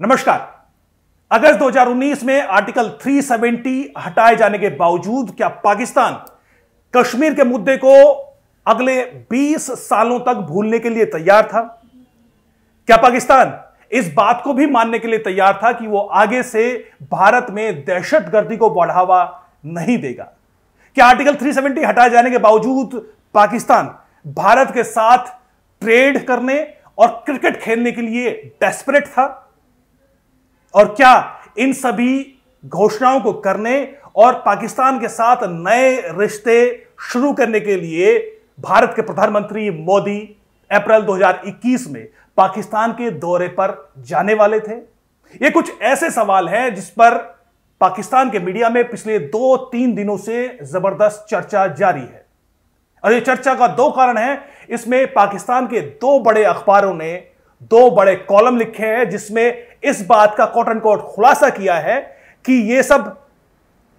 नमस्कार। अगस्त 2019 में आर्टिकल 370 हटाए जाने के बावजूद क्या पाकिस्तान कश्मीर के मुद्दे को अगले 20 सालों तक भूलने के लिए तैयार था? क्या पाकिस्तान इस बात को भी मानने के लिए तैयार था कि वो आगे से भारत में दहशतगर्दी को बढ़ावा नहीं देगा? क्या आर्टिकल 370 हटाए जाने के बावजूद पाकिस्तान भारत के साथ ट्रेड करने और क्रिकेट खेलने के लिए डेस्परेट था? और क्या इन सभी घोषणाओं को करने और पाकिस्तान के साथ नए रिश्ते शुरू करने के लिए भारत के प्रधानमंत्री मोदी अप्रैल 2021 में पाकिस्तान के दौरे पर जाने वाले थे? ये कुछ ऐसे सवाल हैं जिस पर पाकिस्तान के मीडिया में पिछले 2-3 दिनों से जबरदस्त चर्चा जारी है। और ये चर्चा का दो कारण है। इसमें पाकिस्तान के दो बड़े अखबारों ने दो बड़े कॉलम लिखे हैं जिसमें इस बात का कोट एंड कोट खुलासा किया है कि ये सब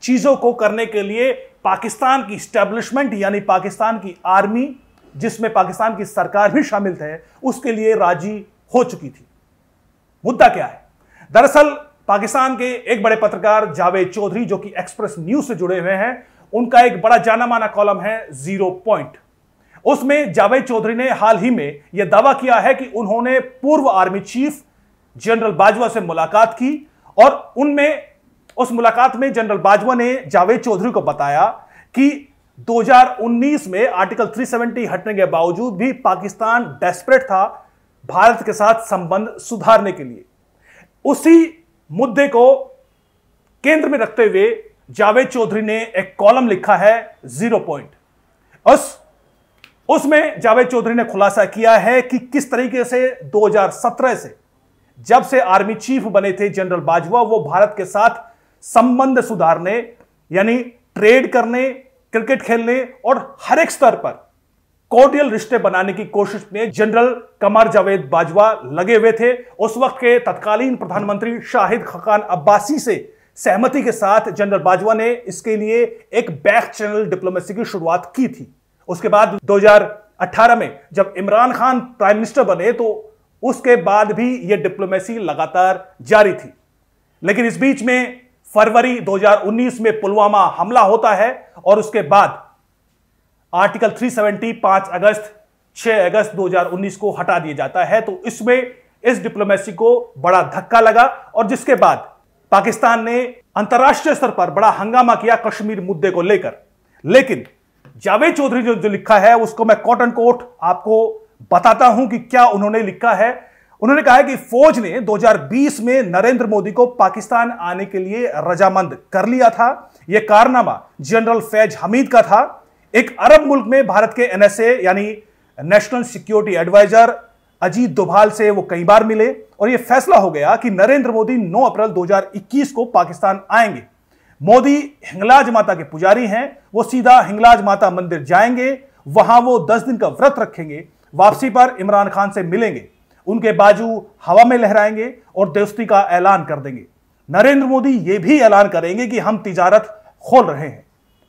चीजों को करने के लिए पाकिस्तान की स्टैब्लिशमेंट यानी पाकिस्तान की आर्मी, जिसमें पाकिस्तान की सरकार भी शामिल थे, उसके लिए राजी हो चुकी थी। मुद्दा क्या है? दरअसल पाकिस्तान के एक बड़े पत्रकार जावेद चौधरी, जो कि एक्सप्रेस न्यूज से जुड़े हुए हैं, उनका एक बड़ा जाना माना कॉलम है 0 पॉइंट। उसमें जावेद चौधरी ने हाल ही में यह दावा किया है कि उन्होंने पूर्व आर्मी चीफ जनरल बाजवा से मुलाकात की और उस मुलाकात में जनरल बाजवा ने जावेद चौधरी को बताया कि 2019 में आर्टिकल 370 हटने के बावजूद भी पाकिस्तान डेस्परेट था भारत के साथ संबंध सुधारने के लिए। उसी मुद्दे को केंद्र में रखते हुए जावेद चौधरी ने एक कॉलम लिखा है 0 पॉइंट। उसमें जावेद चौधरी ने खुलासा किया है कि किस तरीके से 2017 से, जब से आर्मी चीफ बने थे जनरल बाजवा, वो भारत के साथ संबंध सुधारने यानी ट्रेड करने, क्रिकेट खेलने और हर एक स्तर पर कॉर्डियल रिश्ते बनाने की कोशिश में जनरल कमर जावेद बाजवा लगे हुए थे। उस वक्त के तत्कालीन प्रधानमंत्री शाहिद खकान अब्बासी से सहमति के साथ जनरल बाजवा ने इसके लिए एक बैक चैनल डिप्लोमेसी की शुरुआत की थी। उसके बाद 2018 में जब इमरान खान प्राइम मिनिस्टर बने तो उसके बाद भी यह डिप्लोमेसी लगातार जारी थी। लेकिन इस बीच में फरवरी 2019 में पुलवामा हमला होता है और उसके बाद आर्टिकल 370 5 अगस्त 6 अगस्त 2019 को हटा दिया जाता है। तो इसमें इस डिप्लोमेसी को बड़ा धक्का लगा और जिसके बाद पाकिस्तान ने अंतर्राष्ट्रीय स्तर पर बड़ा हंगामा किया कश्मीर मुद्दे को लेकर। लेकिन जावेद चौधरी जो लिखा है उसको मैं कोट एंड कोट आपको बताता हूं कि क्या उन्होंने लिखा है। उन्होंने कहा है कि फौज ने 2020 में नरेंद्र मोदी को पाकिस्तान आने के लिए रजामंद कर लिया था। यह कारनामा जनरल फैज हमीद का था। एक अरब मुल्क में भारत के NSA यानी national security advisor Ajit Doval से वो कई बार मिले और यह फैसला हो गया कि नरेंद्र मोदी 9 अप्रैल 2021 को पाकिस्तान आएंगे। मोदी हिंगलाज माता के पुजारी हैं, वो सीधा हिंगलाज माता मंदिर जाएंगे, वहां वो 10 दिन का व्रत रखेंगे, वापसी पर इमरान खान से मिलेंगे, उनके बाजू हवा में लहराएंगे और दोस्ती का ऐलान कर देंगे। नरेंद्र मोदी ये भी ऐलान करेंगे कि हम तिजारत खोल रहे हैं,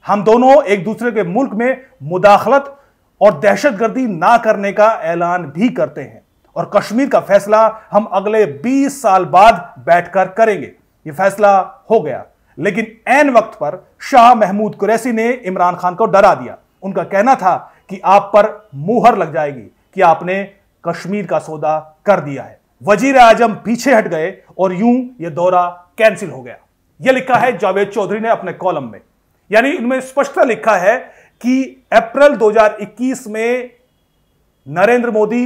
हम दोनों एक दूसरे के मुल्क में मुदाखलत और दहशतगर्दी ना करने का ऐलान भी करते हैं और कश्मीर का फैसला हम अगले 20 साल बाद बैठकर करेंगे। यह फैसला हो गया। लेकिन ऐन वक्त पर शाह महमूद कुरैशी ने इमरान खान को डरा दिया। उनका कहना था कि आप पर मुहर लग जाएगी कि आपने कश्मीर का सौदा कर दिया है। वजीर आजम पीछे हट गए और यूं यह दौरा कैंसिल हो गया। यह लिखा है जावेद चौधरी ने अपने कॉलम में, यानी इनमें स्पष्ट लिखा है कि अप्रैल 2021 में नरेंद्र मोदी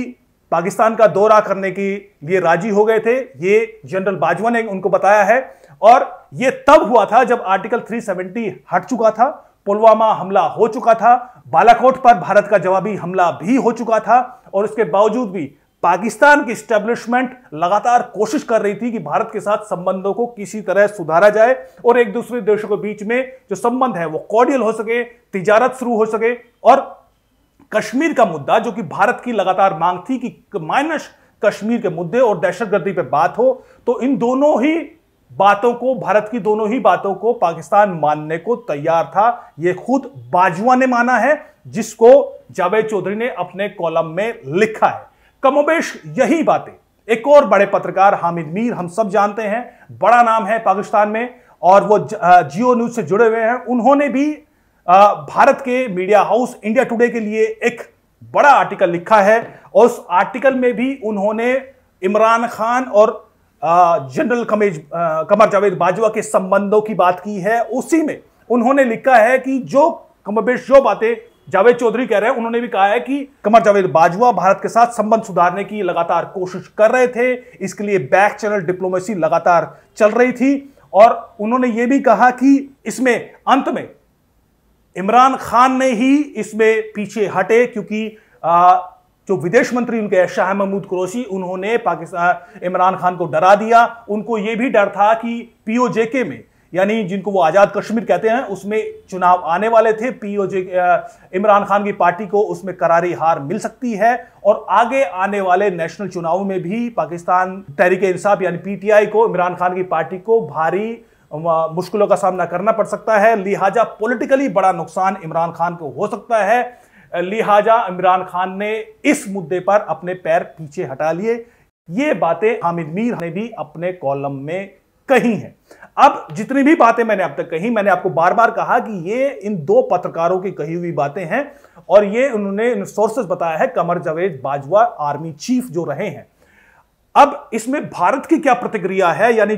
पाकिस्तान का दौरा करने के लिए राजी हो गए थे। यह जनरल बाजवा ने उनको बताया है और यह तब हुआ था जब आर्टिकल 370 हट चुका था, पुलवामा हमला हो चुका था, बालाकोट पर भारत का जवाबी हमला भी हो चुका था और इसके बावजूद भी पाकिस्तान की स्टैब्लिशमेंट लगातार कोशिश कर रही थी कि भारत के साथ संबंधों को किसी तरह सुधारा जाए और एक दूसरे देशों के बीच में जो संबंध है वो कॉर्डियल हो सके, तिजारत शुरू हो सके। और कश्मीर का मुद्दा, जो कि भारत की लगातार मांग थी कि माइनस कश्मीर के मुद्दे और दहशतगर्दी पे बात हो, तो इन दोनों ही बातों को, भारत की दोनों ही बातों को पाकिस्तान मानने को तैयार था। यह खुद बाजवा ने माना है, जिसको जावेद चौधरी ने अपने कॉलम में लिखा है। कमोबेश यही बातें एक और बड़े पत्रकार हामिद मीर, हम सब जानते हैं, बड़ा नाम है पाकिस्तान में और वो जियो न्यूज से जुड़े हुए हैं। उन्होंने भी भारत के मीडिया हाउस इंडिया टुडे के लिए एक बड़ा आर्टिकल लिखा है और उस आर्टिकल में भी उन्होंने इमरान खान और जनरल कमर जावेद बाजवा के संबंधों की बात की है। उसी में उन्होंने लिखा है कि जो कमोबेश जो बातें जावेद चौधरी कह रहे हैं, उन्होंने भी कहा है कि कमर जावेद बाजवा भारत के साथ संबंध सुधारने की लगातार कोशिश कर रहे थे, इसके लिए बैक चैनल डिप्लोमेसी लगातार चल रही थी। और उन्होंने यह भी कहा कि इसमें अंत में इमरान खान ने ही इसमें पीछे हटे, क्योंकि जो विदेश मंत्री उनके शाह महमूद कुरैशी, उन्होंने पाकिस्तान इमरान खान को डरा दिया। उनको यह भी डर था कि पीओजेके में, यानी जिनको वो आजाद कश्मीर कहते हैं, उसमें चुनाव आने वाले थे। इमरान खान की पार्टी को उसमें करारी हार मिल सकती है और आगे आने वाले नेशनल चुनाव में भी पाकिस्तान तहरीक इंसाफ यानी पीटीआई को, इमरान खान की पार्टी को भारी मुश्किलों का सामना करना पड़ सकता है। लिहाजा पॉलिटिकली बड़ा नुकसान इमरान खान को हो सकता है। लिहाजा इमरान खान ने इस मुद्दे पर अपने पैर पीछे हटा लिए। ये बातें हामिद मीर ने भी अपने कॉलम में कही हैं। अब जितनी भी बातें मैंने अब तक कही, मैंने आपको बार बार कहा कि ये इन दो पत्रकारों की कही हुई बातें हैं और ये उन्होंने सोर्सेस बताया है, कमर जावेद बाजवा आर्मी चीफ जो रहे हैं। अब इसमें भारत की क्या प्रतिक्रिया है, यानी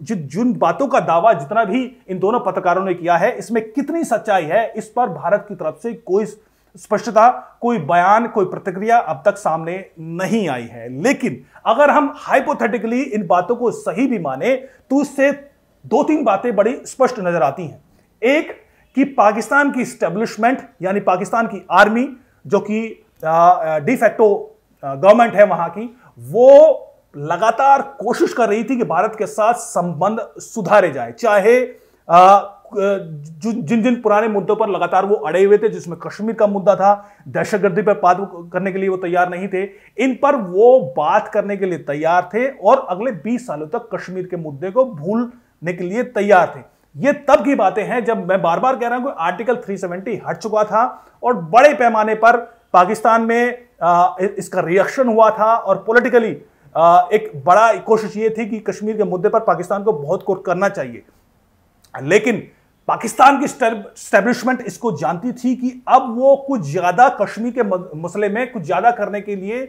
जिन बातों का दावा जितना भी इन दोनों पत्रकारों ने किया है, इसमें कितनी सच्चाई है, इस पर भारत की तरफ से कोई स्पष्टता, कोई बयान, कोई प्रतिक्रिया अब तक सामने नहीं आई है। लेकिन अगर हम हाइपोथेटिकली इन बातों को सही भी माने तो इससे दो तीन बातें बड़ी स्पष्ट नजर आती हैं। एक कि पाकिस्तान की स्टैब्लिशमेंट यानी पाकिस्तान की आर्मी, जो कि डिफैक्टो गवर्नमेंट है वहां की, वो लगातार कोशिश कर रही थी कि भारत के साथ संबंध सुधारे जाए। चाहे जिन जिन पुराने मुद्दों पर लगातार वो अड़े हुए थे, जिसमें कश्मीर का मुद्दा था, दहशतगर्दी पर बात करने के लिए वो तैयार नहीं थे, इन पर वो बात करने के लिए तैयार थे और अगले 20 सालों तक कश्मीर के मुद्दे को भूलने के लिए तैयार थे। ये तब की बातें हैं जब मैं बार बार कह रहा हूं कि आर्टिकल 370 हट चुका था और बड़े पैमाने पर पाकिस्तान में इसका रिएक्शन हुआ था और पॉलिटिकली एक बड़ा कोशिश ये थी कि कश्मीर के मुद्दे पर पाकिस्तान को बहुत कुछ करना चाहिए। लेकिन पाकिस्तान की स्टैब्लिशमेंट इसको जानती थी कि अब वो कुछ ज्यादा कश्मीर के मसले में कुछ ज्यादा करने के लिए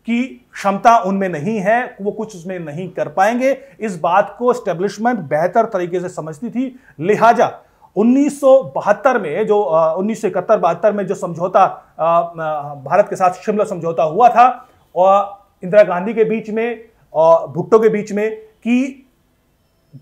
की क्षमता उनमें नहीं है, वो कुछ उसमें नहीं कर पाएंगे। इस बात को स्टैब्लिशमेंट बेहतर तरीके से समझती थी। लिहाजा 1972 में जो 1971-72 में जो समझौता भारत के साथ शिमला समझौता हुआ था और इंदिरा गांधी के बीच में और भुट्टो के बीच में, कि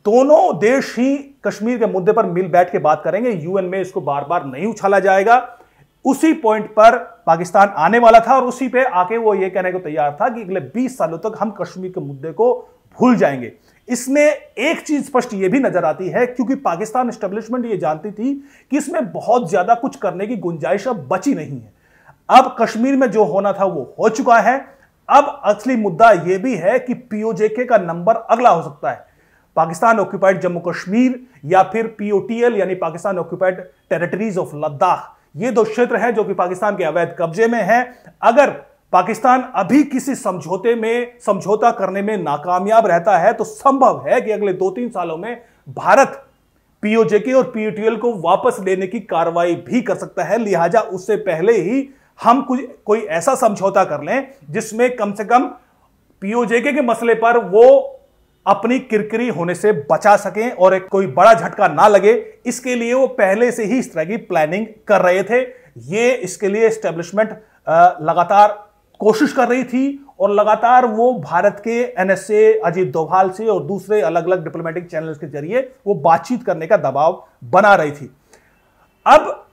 दोनों देश ही कश्मीर के मुद्दे पर मिल बैठ के बात करेंगे, यूएन में इसको बार बार नहीं उछाला जाएगा, उसी पॉइंट पर पाकिस्तान आने वाला था और उसी पे आके वो ये कहने को तैयार था कि अगले 20 सालों तक हम कश्मीर के मुद्दे को भूल जाएंगे। इसमें एक चीज स्पष्ट ये भी नजर आती है, क्योंकि पाकिस्तान एस्टेब्लिशमेंट ये जानती थी कि इसमें बहुत ज्यादा कुछ करने की गुंजाइश अब बची नहीं है। अब कश्मीर में जो होना था वो हो चुका है। अब असली मुद्दा यह भी है कि पीओजेके का नंबर अगला हो सकता है, पाकिस्तान ऑक्यूपाइड जम्मू कश्मीर या फिर पीओटीएल यानी Pakistan occupied territories of Ladakh. ये दो क्षेत्र हैं जो कि पाकिस्तान के अवैध कब्जे में हैं। अगर पाकिस्तान अभी किसी समझौता करने में नाकामयाब रहता है तो संभव है कि अगले 2-3 सालों में भारत पीओजेके और पीओटीएल को वापस लेने की कार्रवाई भी कर सकता है। लिहाजा उससे पहले ही हम कोई ऐसा समझौता कर लें जिसमें कम से कम पीओजेके के मसले पर वो अपनी किरकिरी होने से बचा सकें और कोई बड़ा झटका ना लगे, इसके लिए वो पहले से ही इस तरह की प्लानिंग कर रहे थे। ये इसके लिए एस्टेब्लिशमेंट लगातार कोशिश कर रही थी और लगातार वो भारत के एनएसए, अजीत डोभाल से और दूसरे अलग अलग डिप्लोमेटिक चैनल्स के जरिए वो बातचीत करने का दबाव बना रही थी। अब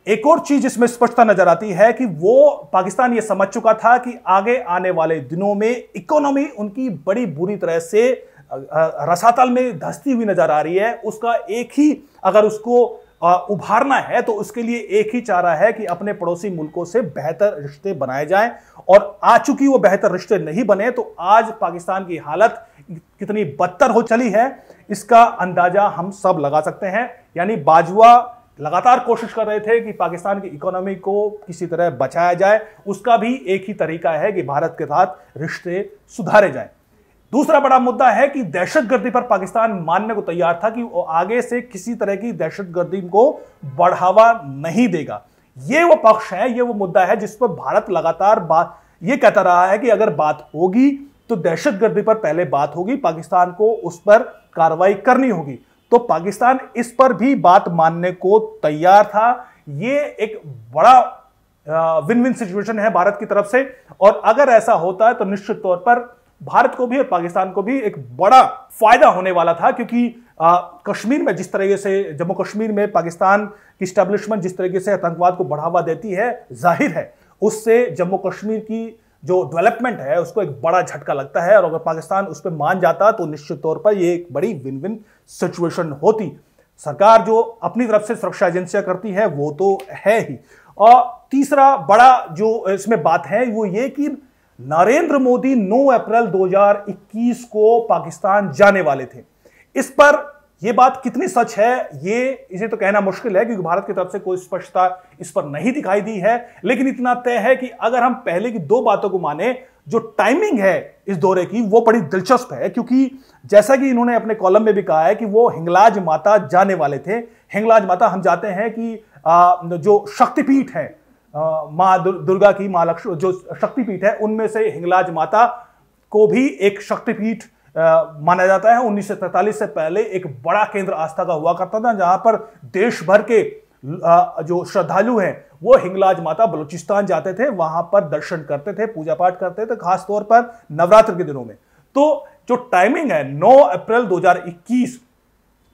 एक और चीज इसमें स्पष्टता नजर आती है कि वो पाकिस्तान ये समझ चुका था कि आगे आने वाले दिनों में इकोनॉमी उनकी बड़ी बुरी तरह से रसातल में धंसती हुई नजर आ रही है। उसका एक ही, अगर उसको उभारना है तो उसके लिए एक ही चारा है कि अपने पड़ोसी मुल्कों से बेहतर रिश्ते बनाए जाएं, और आज चूंकि वो बेहतर रिश्ते नहीं बने तो आज पाकिस्तान की हालत कितनी बदतर हो चली है इसका अंदाजा हम सब लगा सकते हैं। यानी बाजवा लगातार कोशिश कर रहे थे कि पाकिस्तान की इकोनॉमी को किसी तरह बचाया जाए, उसका भी एक ही तरीका है कि भारत के साथ रिश्ते सुधारे जाएं। दूसरा बड़ा मुद्दा है कि दहशतगर्दी पर पाकिस्तान मानने को तैयार था कि वो आगे से किसी तरह की दहशतगर्दी को बढ़ावा नहीं देगा। ये वो पक्ष है, ये वो मुद्दा है जिस पर भारत लगातार बात ये कहता रहा है कि अगर बात होगी तो दहशतगर्दी पर पहले बात होगी, पाकिस्तान को उस पर कार्रवाई करनी होगी। तो पाकिस्तान इस पर भी बात मानने को तैयार था। ये एक बड़ा विन विन सिचुएशन है भारत की तरफ से, और अगर ऐसा होता है तो निश्चित तौर पर भारत को भी और पाकिस्तान को भी एक बड़ा फायदा होने वाला था, क्योंकि कश्मीर में जिस तरीके से, जम्मू कश्मीर में पाकिस्तान की स्टैब्लिशमेंट जिस तरीके से आतंकवाद को बढ़ावा देती है, जाहिर है उससे जम्मू कश्मीर की जो डेवलपमेंट है उसको एक बड़ा झटका लगता है, और अगर पाकिस्तान उस पर मान जाता तो निश्चित तौर पर यह एक बड़ी विन विन सिचुएशन होती। सरकार जो अपनी तरफ से सुरक्षा एजेंसियां करती है वो तो है ही। और तीसरा बड़ा जो इसमें बात है वो ये कि नरेंद्र मोदी 9 अप्रैल 2021 को पाकिस्तान जाने वाले थे। इस पर यह बात कितनी सच है इसे तो कहना मुश्किल है, क्योंकि भारत की तरफ से कोई स्पष्टता इस पर नहीं दिखाई दी है। लेकिन इतना तय है कि अगर हम पहले की 2 बातों को माने, जो टाइमिंग है इस दौरे की वो बड़ी दिलचस्प है, क्योंकि जैसा कि इन्होंने अपने कॉलम में भी कहा है कि वो हिंगलाज माता जाने वाले थे। हिंगलाज माता हम जानते हैं कि जो शक्तिपीठ है मां दुर्गा की, मां लक्ष्मी जो शक्तिपीठ है उनमें से हिंगलाज माता को भी एक शक्तिपीठ माना जाता है। 1943 से पहले एक बड़ा केंद्र आस्था का हुआ करता था, जहां पर देश भर के जो श्रद्धालु हैं वो हिंगलाज माता बलूचिस्तान जाते थे, वहां पर दर्शन करते थे, पूजा पाठ करते थे, खासतौर पर नवरात्र के दिनों में। तो जो टाइमिंग है 9 अप्रैल 2021,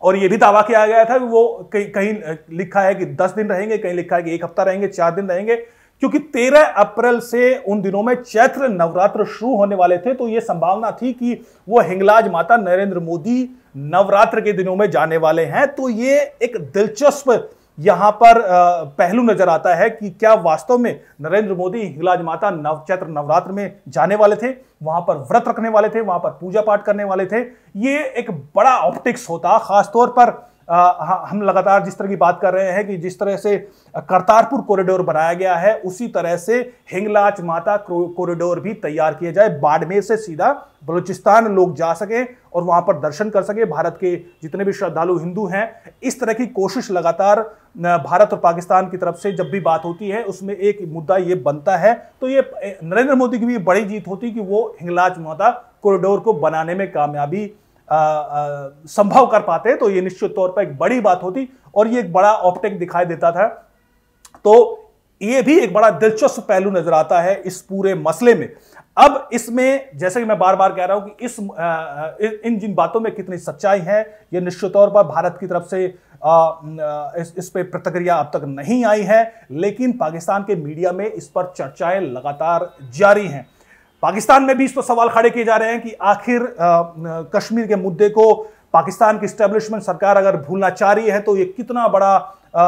और यह भी दावा किया गया था कि वो कहीं लिखा है कि 10 दिन रहेंगे, कहीं लिखा है कि 1 हफ्ता रहेंगे, 4 दिन रहेंगे, क्योंकि 13 अप्रैल से उन दिनों में चैत्र नवरात्र शुरू होने वाले थे। तो यह संभावना थी कि वो हिंगलाज माता नरेंद्र मोदी नवरात्र के दिनों में जाने वाले हैं। तो ये एक दिलचस्प यहां पर पहलू नजर आता है कि क्या वास्तव में नरेंद्र मोदी हिंगलाज माता चैत्र नवरात्र में जाने वाले थे, वहां पर व्रत रखने वाले थे, वहां पर पूजा पाठ करने वाले थे। ये एक बड़ा ऑप्टिक्स होता, खासतौर पर हम लगातार जिस तरह की बात कर रहे हैं कि जिस तरह से करतारपुर कॉरिडोर बनाया गया है, उसी तरह से हिंगलाज माता कॉरिडोर भी तैयार किया जाए, बाड़मेर से सीधा बलूचिस्तान लोग जा सके और वहां पर दर्शन कर सके। भारत के जितने भी श्रद्धालु हिंदू हैं, इस तरह की कोशिश लगातार भारत और पाकिस्तान की तरफ से जब भी बात होती है उसमें एक मुद्दा ये बनता है। तो ये नरेंद्र मोदी की भी बड़ी जीत होती कि वो हिंगलाज माता कॉरिडोर को बनाने में कामयाबी संभव कर पाते, तो ये निश्चित तौर पर एक बड़ी बात होती और ये एक बड़ा ऑप्टिक दिखाई देता था। तो ये भी एक बड़ा दिलचस्प पहलू नजर आता है इस पूरे मसले में। अब इसमें जैसे कि मैं बार बार कह रहा हूं कि इन जिन बातों में कितनी सच्चाई है, ये निश्चित तौर पर भारत की तरफ से इस पे प्रतिक्रिया अब तक नहीं आई है, लेकिन पाकिस्तान के मीडिया में इस पर चर्चाएं लगातार जारी हैं। पाकिस्तान में भी इस पर सवाल खड़े किए जा रहे हैं कि आखिर कश्मीर के मुद्दे को पाकिस्तान की स्टैब्लिशमेंट सरकार अगर भूलना चाह रही है तो ये कितना बड़ा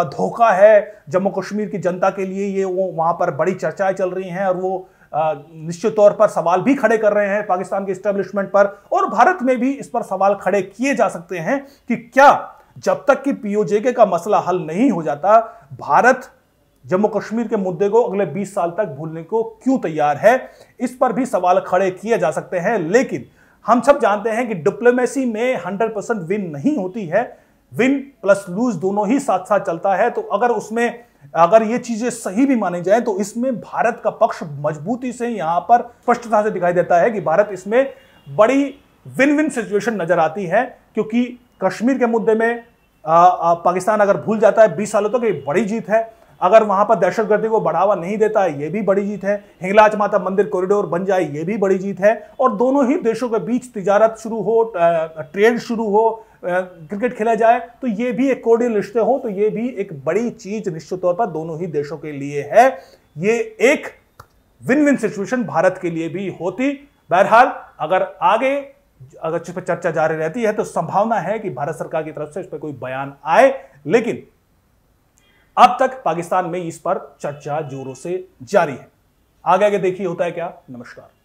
धोखा है जम्मू कश्मीर की जनता के लिए। ये वो वहां पर बड़ी चर्चाएं चल रही हैं और वो निश्चित तौर पर सवाल भी खड़े कर रहे हैं पाकिस्तान के स्टैब्लिशमेंट पर, और भारत में भी इस पर सवाल खड़े किए जा सकते हैं कि क्या जब तक कि पीओजेके का मसला हल नहीं हो जाता, भारत जम्मू कश्मीर के मुद्दे को अगले 20 साल तक भूलने को क्यों तैयार है। इस पर भी सवाल खड़े किए जा सकते हैं। लेकिन हम सब जानते हैं कि डिप्लोमेसी में 100% विन नहीं होती है, विन प्लस लूज दोनों ही साथ साथ चलता है। तो अगर ये चीजें सही भी मानी जाए तो इसमें भारत का पक्ष मजबूती से यहां पर स्पष्टता से दिखाई देता है कि भारत इसमें बड़ी विन विन सिचुएशन नजर आती है, क्योंकि कश्मीर के मुद्दे में पाकिस्तान अगर भूल जाता है 20 सालों तक, ये बड़ी जीत है। अगर वहां पर दहशतगर्दी को बढ़ावा नहीं देता है, यह भी बड़ी जीत है। हिंगलाज माता मंदिर कॉरिडोर बन जाए, यह भी बड़ी जीत है। और दोनों ही देशों के बीच तिजारत शुरू हो, ट्रेड शुरू हो, क्रिकेट खेला जाए, तो यह भी एक कोर्डियल रिश्ते हो, तो यह भी एक बड़ी चीज निश्चित तौर पर दोनों ही देशों के लिए है। ये एक विन विन सिचुएशन भारत के लिए भी होती। बहरहाल अगर इस पर चर्चा जारी रहती है तो संभावना है कि भारत सरकार की तरफ से इस पर कोई बयान आए, लेकिन अब तक पाकिस्तान में इस पर चर्चा जोरों से जारी है। आगे देखिए होता है क्या। नमस्कार।